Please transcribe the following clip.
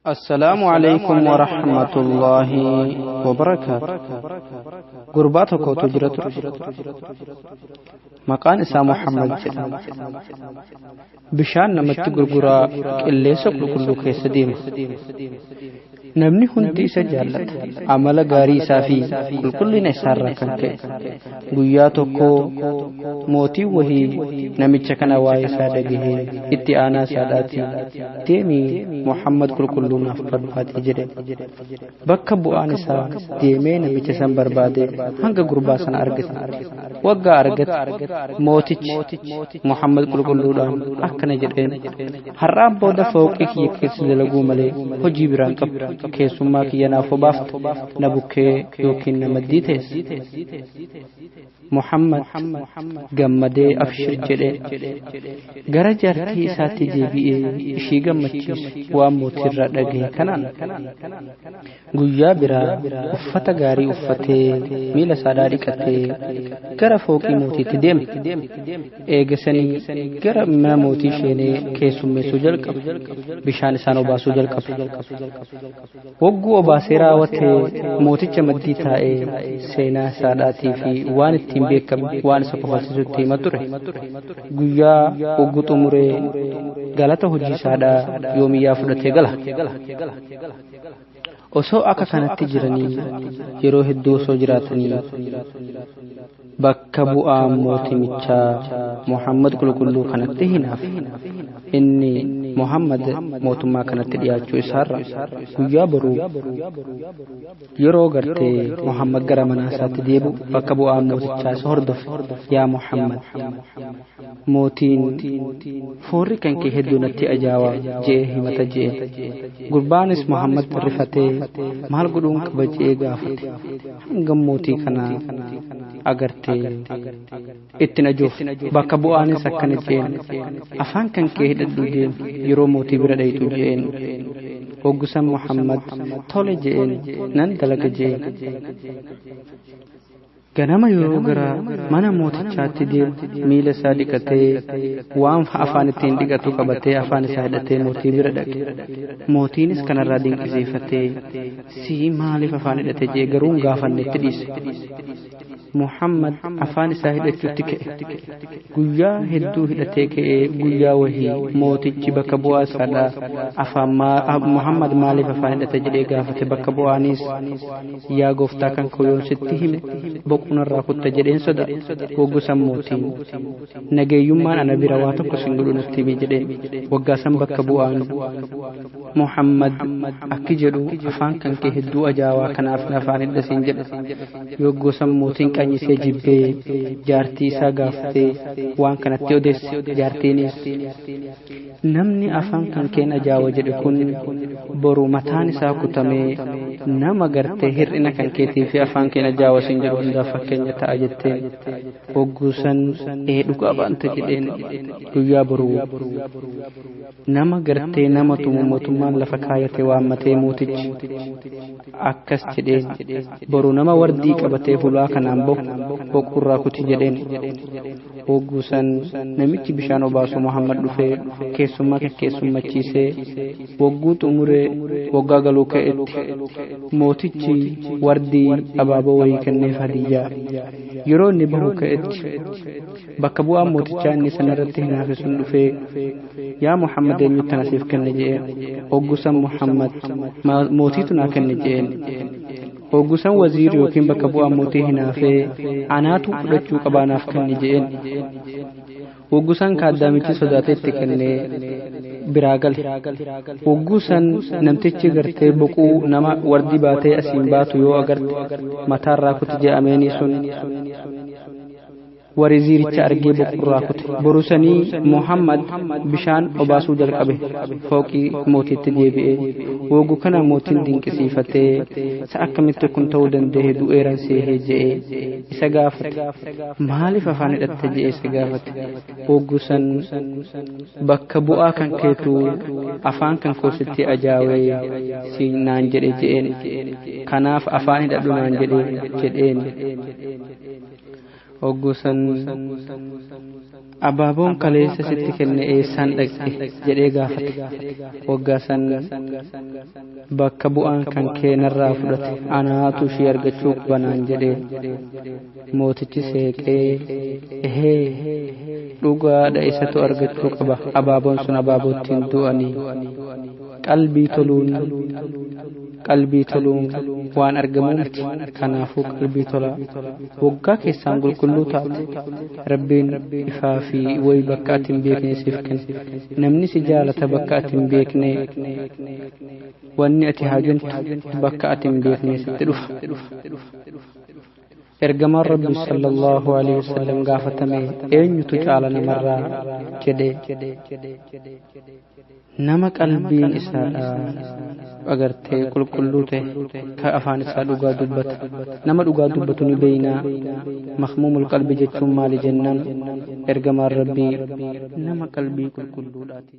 السلام عليكم ورحمة الله وبركاته. قرباتك وتجرت مكان إسا محمد جدا بشان نمت قرقرا اللي سقل كل كيس ديم نمني هندي سجالت عمل غاري سافي كل نسار ركنك قياتك موتي وهي نمت كنا واي سادقه اتعانا ساداتي تيمي محمد كل نافر فاتي جري بك بؤان سا تيمي نمت سن برباده هنگ قرباسن أرغت وقا أرغت موتيج محمد كل دان أكنا جرين حرام بودا فوقك يكس للغو ملي هجي بران قب كيسوما كي ينافو بافت نبوكي يوكين نمديتس محمد غمدي أفشر جري غرا جارتي ساتي جيبئي إشي غمتشيس واموتي ردقه كنان گویا برا افتا غاري افته ميلا ساداري كته غرا فوقي موتي تديم ايغسني غرا ما موتي شيني كيسومي سجل قب بشان سانو باسو جل قب وغو باسيرا وته موتي چمدي تاي سينا ساداتي في وان تيم بكم وان سقفالسو تيمتره گویا وغو تمره غلطه حجي سادا يوميا فدته غلا osoo akka kanatti jiranii yeroo hedduu osoo jiraatanii bakka bu'aa mootimichaa Muhammad qulqulluu kanatti hinaaf inni Muhammad mootummaa kanatti dhiyaachuu isaarra guyyaa boruu yeroo gartee Muhammad gara manaasaatti deebu bakka bu'aa mootichaa isa hordofe yaa Muhammad mootiin foorri kan kee hedduu natti ajaa'aa jee himata jee gurbaanis Muhammad rifatee maal godhuun qaba jee gaafate hanga mootii kana agarte ittin ajuuf bakka bu'aanis akkana jeen afaan kan kee hidhadhu jeen yeroo mootii bira dhaytu jeen hoggusan Muhammad tole jeen nan dalaga jeen ganama yeroo gara mana mootichaatti deemu miila isaa dhiqatee waan afaan ittiin dhiqatu qabatee afaan isaa hidhatee mootii bira dhaqe mootiinis kanarraa dinqisiifatee si maaliif afaan hidhate jee garuu gaafannetti dhiise Muhammad afaan isaa hidhachuutti ka'e guyyaa hedduu hidhatee ka'ee guyyaa wahii mootichi bakka bu'aa isaadhaa afaan Muhammad maaliif afaan hidhate jedhee gaafate bakka bu'aanis yaa gooftaa kan koyoon sitti hime boqunarraa kutta jedheen soda waggusan mootiin nageeyyummaan ana bira waa tokko sin godhu natti himi jedheen waggaasan bakka bu'aan Muhammad akki jedhu afaan kan kee hedduu ajaa'aa kanaaf afaan hidhasiin jedhe waggusan mootiin qanyisee jibbee jaartii isaa gaafatee waan kanatti odeesse jaartiinis namni afaan kan keen ajaa'aa jedhe kun boru mataan isaa kutamee nama gartee hir'ina kan keetii fi afaan keen ajaa'aa sin jedhu hundaa fakkeenya ta'a jetteen hogguusan dhugaa baanta jedheen guyyaa boruu nama gartee nama tumu mootummaan lafa kaayate waammatee mootichi akkas jedheen boruu nama wardii qabatee fulaa kanaan boqurraa kuti jedheen hogguusan namichi bishaan obaasu Muhammad dhufee keessummaa keessummachiisee wagguu xumuree waggaa galuu ka'etti mootichi wardii abaaboo wayii kenneef hadiyyaa yeroo inni bahu ka'etti bakka bu'aa mootichaa inni sanarratti hinaafe sun dhufee yaa Muhammad eenyutti nasiif kenne jeen hogguusan Muhammad mootiitu naa kenne jeen hogguusan waziir yookiin bakka bu'aa mootii hinaafee anaatu fudhachuu qabaanaaf kenne jeen hogguusan kaaddaamichi sodaateetti kennee biraa gale hogguusan namtichi gartee boquu nama wardii baatee asiin baatu yoo agarte mataarraa kuti je'ameenii sun wariziiricha argee boqurraa kute borusanii Muhammad bishaan obaasuu jalqabe fooqii mootiitti deebi'ee woggu kana mootiin dinqisiifatee sa akkamitti kun ta'uu danda'e du'eeran seehee je'ee isa gaafate maaliif afaan hidhatte je'ee isa gaafate hogguusan bakka bu'aa kan keetu afaan kan koositti ajaa'ee si naan jedhe je'een kanaaf afaan hidhadhu naan jedheen hogguusan abaaboon kaleessa sitti kenne eessaan dhaqxe jedhee gaafate. Waggaasan bakka bu'aan kan keenarraa fudhate anaatu ishii argachuu banaan jedhee mootichi seeqee ehee dhugaadha isatu argachuu qaba abaaboon sun abaabottiin du'anii qalbii toluun waan argamu miti kanaafuu qalbii tola waggaa keessaan qulqulluu taate rabbiin ifaa fi way bakka ati hin beekne siif kenna namni si jaalata bakka ati hin beekne wanni ati haajantu bakka ati hin beekne sitti dhufa ergamaan rabbi sallallahu alaihi wasallam gaafatame eenyutu caala namarraa jedhe nama qalbiin isaa agartee qulqulluu ta'e ka afaan isaa dhugaa dubbata nama dhugaa dubbatu ni beeyna mahmumul qalbi jechuun maali jennaan ergamaan rabbii nama qalbii qulqulluudhaati